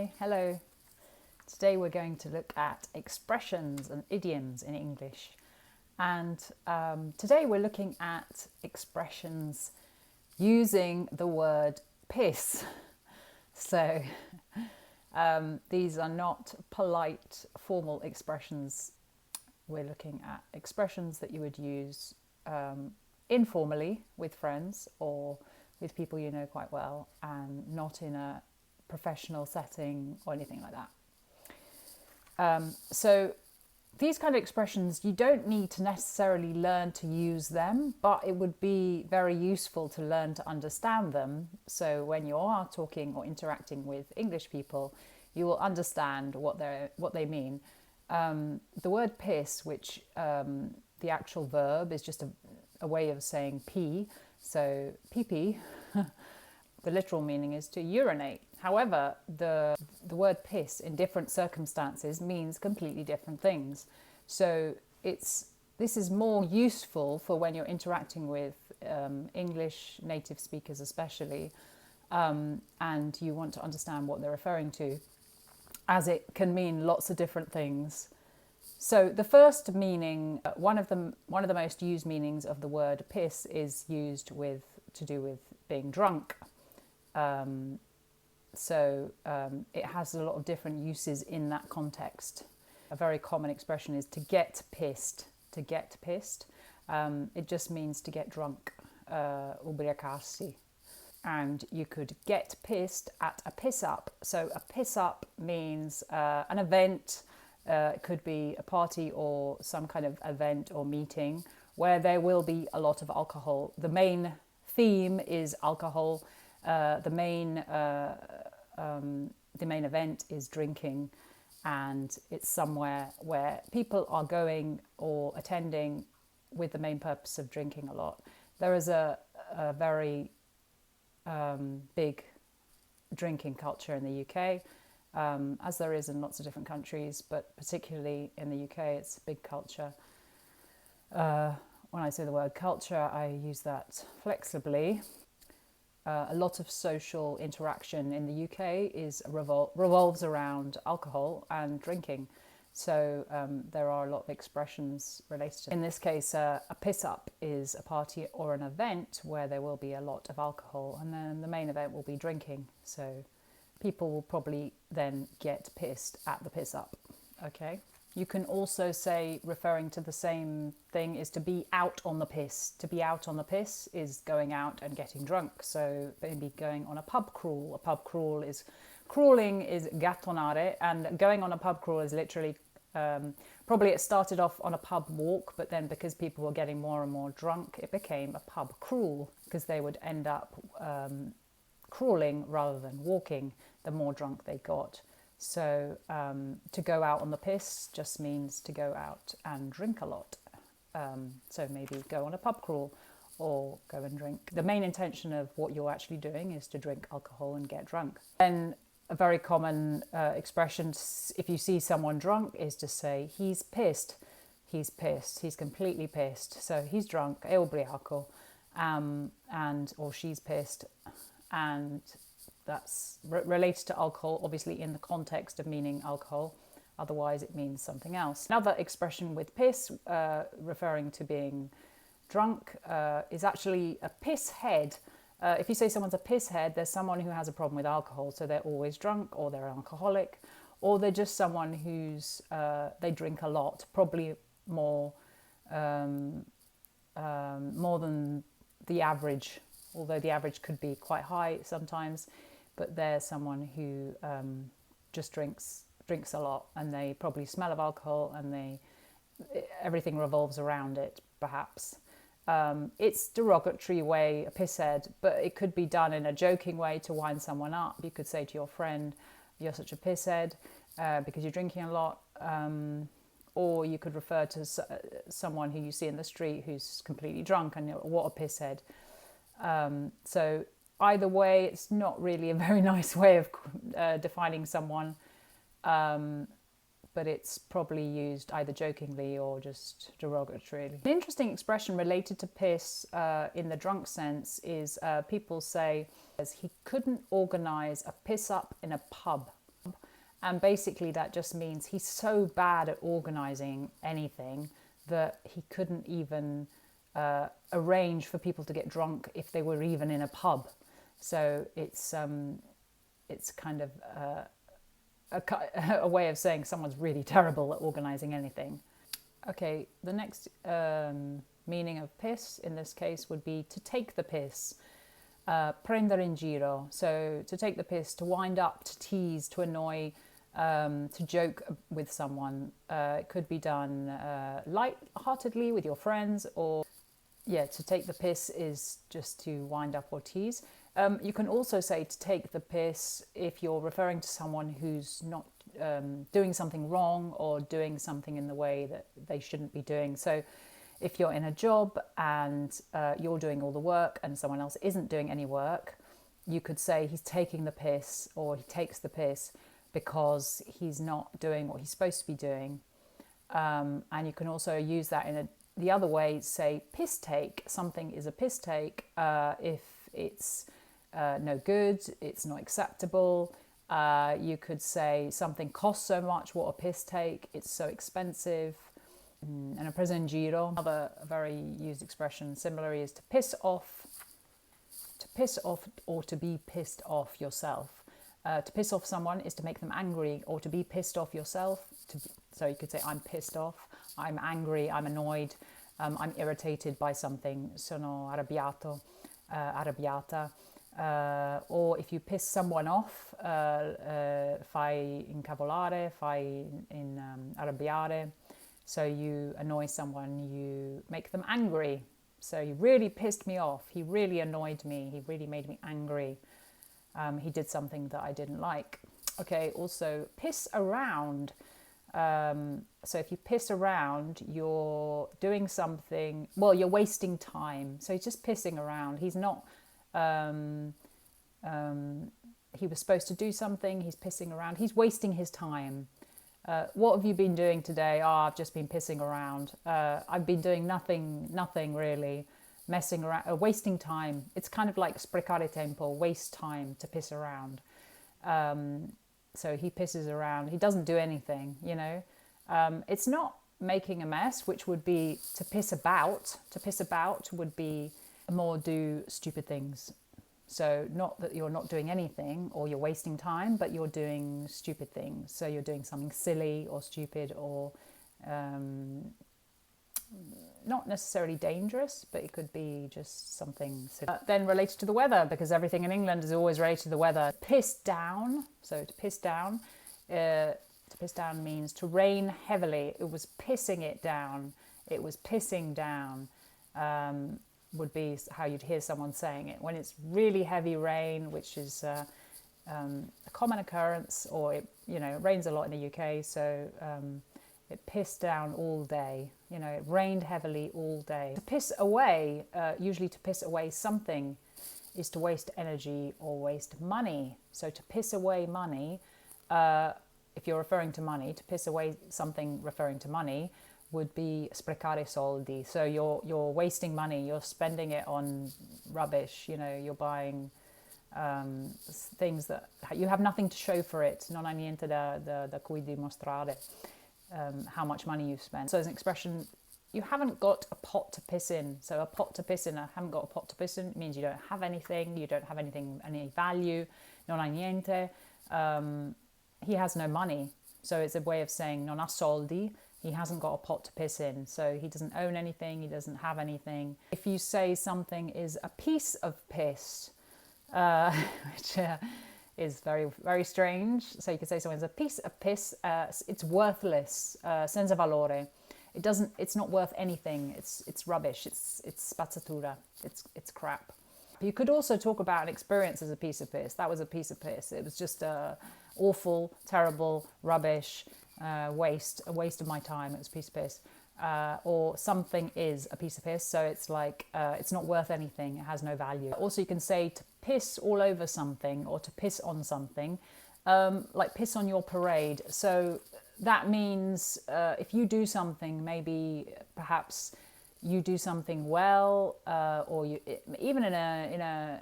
Hi, hello. Today we're going to look at expressions and idioms in English. And today we're looking at expressions using the word piss. So these are not polite, formal expressions. We're looking at expressions that you would use informally with friends or with people you know quite well, and not in a professional setting or anything like that. So these kind of expressions, you don't need to necessarily learn to use them, but it would be very useful to learn to understand them. So when you are talking or interacting with English people, you will understand what they mean. The word piss, which the actual verb is just a way of saying pee, so pee-pee, the literal meaning is to urinate. However, the word piss in different circumstances means completely different things. So this is more useful for when you're interacting with English native speakers especially, and you want to understand what they're referring to, as it can mean lots of different things. So the first meaning, one of the most used meanings of the word piss is used to do with being drunk. It has a lot of different uses in that context. A very common expression is to get pissed. To get pissed. It just means to get drunk, ubriacarsi. And you could get pissed at a piss up. So a piss up means an event. It could be a party or some kind of event or meeting where there will be a lot of alcohol. The main theme is alcohol. The main event is drinking, and it's somewhere where people are going or attending with the main purpose of drinking a lot. There is a very big drinking culture in the UK, as there is in lots of different countries, but particularly in the UK, it's a big culture. When I say the word culture, I use that flexibly. A lot of social interaction in the UK revolves around alcohol and drinking. So there are a lot of expressions related to it. In this case, a piss-up is a party or an event where there will be a lot of alcohol, and then the main event will be drinking. So people will probably then get pissed at the piss-up. Okay. You can also say, referring to the same thing, is to be out on the piss. To be out on the piss is going out and getting drunk. So maybe going on a pub crawl. A pub crawl is, crawling is gattonare, and going on a pub crawl is literally, probably it started off on a pub walk, but then because people were getting more and more drunk, it became a pub crawl, because they would end up crawling rather than walking the more drunk they got. So to go out on the piss just means to go out and drink a lot. So maybe go on a pub crawl or go and drink. The main intention of what you're actually doing is to drink alcohol and get drunk. Then a very common expression, if you see someone drunk, is to say, he's pissed. He's pissed. He's completely pissed. So he's drunk, è ubriaco, or she's pissed. And that's related to alcohol, obviously in the context of meaning alcohol. Otherwise, it means something else. Another expression with piss, referring to being drunk, is actually a piss head. If you say someone's a piss head, there's someone who has a problem with alcohol. So they're always drunk, or they're alcoholic, or they're just someone who's they drink a lot, probably more than the average. Although the average could be quite high sometimes. But they're someone who just drinks a lot, and they probably smell of alcohol, and everything revolves around it, perhaps. It's derogatory way, a pisshead, but it could be done in a joking way to wind someone up. You could say to your friend, you're such a pisshead because you're drinking a lot. Or you could refer to someone who you see in the street who's completely drunk, and what a pisshead. So either way, it's not really a very nice way of defining someone, but it's probably used either jokingly or just derogatorily. An interesting expression related to piss in the drunk sense is people say he couldn't organise a piss up in a pub. And basically that just means he's so bad at organizing anything that he couldn't even arrange for people to get drunk if they were even in a pub. So it's kind of a way of saying someone's really terrible at organizing anything. Okay, the next meaning of piss in this case would be to take the piss, prendere in giro. So to take the piss, to wind up, to tease, to annoy, to joke with someone. It could be done light-heartedly with your friends, or to take the piss is just to wind up or tease. You can also say to take the piss if you're referring to someone who's not doing something wrong or doing something in the way that they shouldn't be doing. So if you're in a job and you're doing all the work and someone else isn't doing any work, you could say he's taking the piss, or he takes the piss because he's not doing what he's supposed to be doing. And you can also use that in the other way, say piss take. Something is a piss take if it's no good, it's not acceptable. You could say something costs so much, what a piss take, it's so expensive. And a presa in giro, another very used expression similarly, is to piss off or to be pissed off yourself. To piss off someone is to make them angry, or to be pissed off yourself. So you could say, I'm pissed off, I'm angry, I'm annoyed, I'm irritated by something, sono arrabbiato, arrabbiata. Or if you piss someone off, fai incavolare, fai arrabbiare. So you annoy someone, you make them angry. So he really pissed me off, he really annoyed me, he really made me angry. He did something that I didn't like. Okay, also piss around. So if you piss around, you're doing something, well, you're wasting time. So he's just pissing around. He's not, he was supposed to do something, he's pissing around. He's wasting his time. What have you been doing today? Oh, I've just been pissing around. I've been doing nothing really. Messing around, wasting time. It's kind of like sprecare tempo, waste time, to piss around. So he pisses around. He doesn't do anything, you know. It's not making a mess, which would be to piss about. To piss about would be more do stupid things. So not that you're not doing anything or you're wasting time, but you're doing stupid things. So you're doing something silly or stupid or not necessarily dangerous, but it could be just something silly. Then related to the weather, because everything in England is always related to the weather. Piss down. So to piss down means to rain heavily. It was pissing it down. It was pissing down. Would be how you'd hear someone saying it. When it's really heavy rain, which is a common occurrence, or it rains a lot in the UK, so it pissed down all day. It rained heavily all day. To piss away, usually to piss away something, is to waste energy or waste money. So to piss away money, if you're referring to money, to piss away something referring to money would be sprecare soldi. So you're wasting money, you're spending it on rubbish, you're buying things that you have nothing to show for it, non hai niente da cui dimostrare how much money you've spent. So as an expression, you haven't got a pot to piss in. So a pot to piss in, I haven't got a pot to piss in, means you don't have anything, you don't have anything, any value, non hai niente. He has no money. So it's a way of saying non ha soldi. He hasn't got a pot to piss in, so he doesn't own anything, he doesn't have anything. If you say something is a piece of piss, which is very, very strange. So you could say something's a piece of piss, it's worthless, senza valore. It's not worth anything, it's rubbish, it's spazzatura, it's crap. You could also talk about an experience as a piece of piss. That was a piece of piss. It was just awful, terrible, rubbish, a waste of my time. It was a piece of piss. Or something is a piece of piss, so it's like it's not worth anything, it has no value. Also, you can say to piss all over something or to piss on something, like piss on your parade. So that means if you do something, maybe perhaps you do something well, or even in a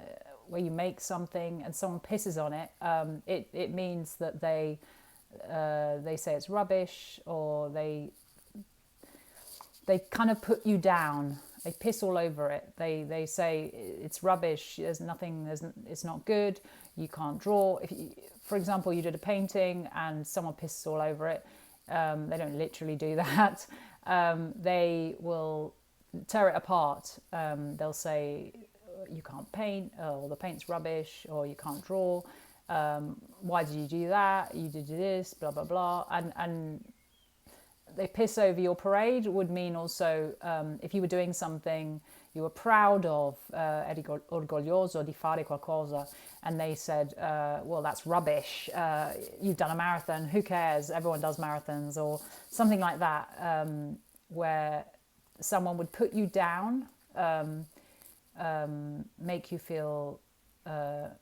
where you make something and someone pisses on it, it means that they say it's rubbish, or they kind of put you down. They piss all over it. They say it's rubbish. There's nothing. It's not good. You can't draw. If you, for example, you did a painting and someone pisses all over it, they don't literally do that. They will tear it apart. They'll say you can't paint, or the paint's rubbish, or you can't draw. Why did you do that? You did this, blah blah blah, and they piss over your parade. Would mean also if you were doing something you were proud of, eri orgoglioso di fare qualcosa, and they said, well, that's rubbish. You've done a marathon. Who cares? Everyone does marathons, or something like that, where someone would put you down, make you feel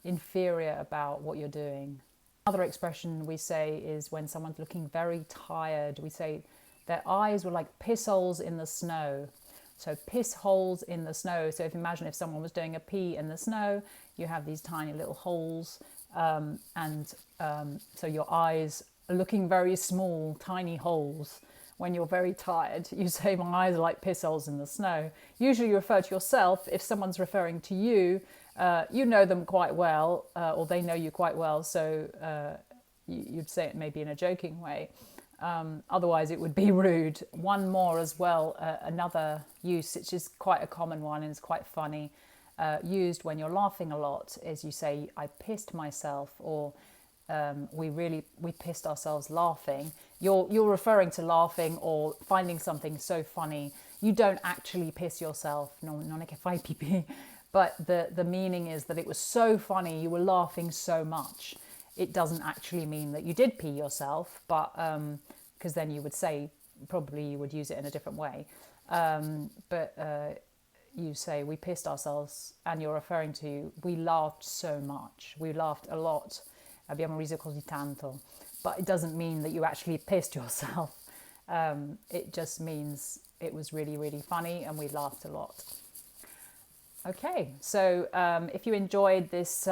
inferior about what you're doing. Another expression we say is when someone's looking very tired, we say their eyes were like piss holes in the snow. So piss holes in the snow. So if you imagine if someone was doing a pee in the snow, you have these tiny little holes, so your eyes are looking very small, tiny holes. When you're very tired, you say, my eyes are like piss holes in the snow. Usually you refer to yourself. If someone's referring to you, you know them quite well, or they know you quite well, so you'd say it maybe in a joking way. Otherwise it would be rude. One more as well, another use, which is quite a common one and is quite funny, used when you're laughing a lot, is you say, I pissed myself, or we pissed ourselves laughing. You're referring to laughing or finding something so funny. You don't actually piss yourself, non è che fai pipì, but the meaning is that it was so funny, you were laughing so much. It doesn't actually mean that you did pee yourself, but because then you would say, probably you would use it in a different way. You say, we pissed ourselves, and you're referring to, we laughed so much. We laughed a lot. Abbiamo riso così tanto. But it doesn't mean that you actually pissed yourself. It just means it was really, really funny and we laughed a lot. Okay, so if you enjoyed this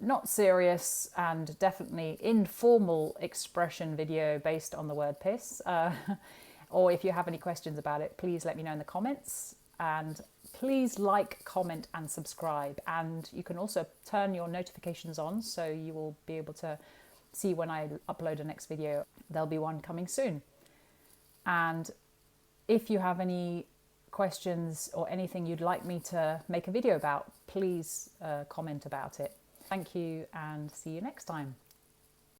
not serious and definitely informal expression video based on the word piss, or if you have any questions about it, please let me know in the comments, and please like, comment and subscribe, and you can also turn your notifications on so you will be able to see when I upload a next video. There'll be one coming soon. And if you have any questions or anything you'd like me to make a video about, please comment about it. Thank you, and see you next time.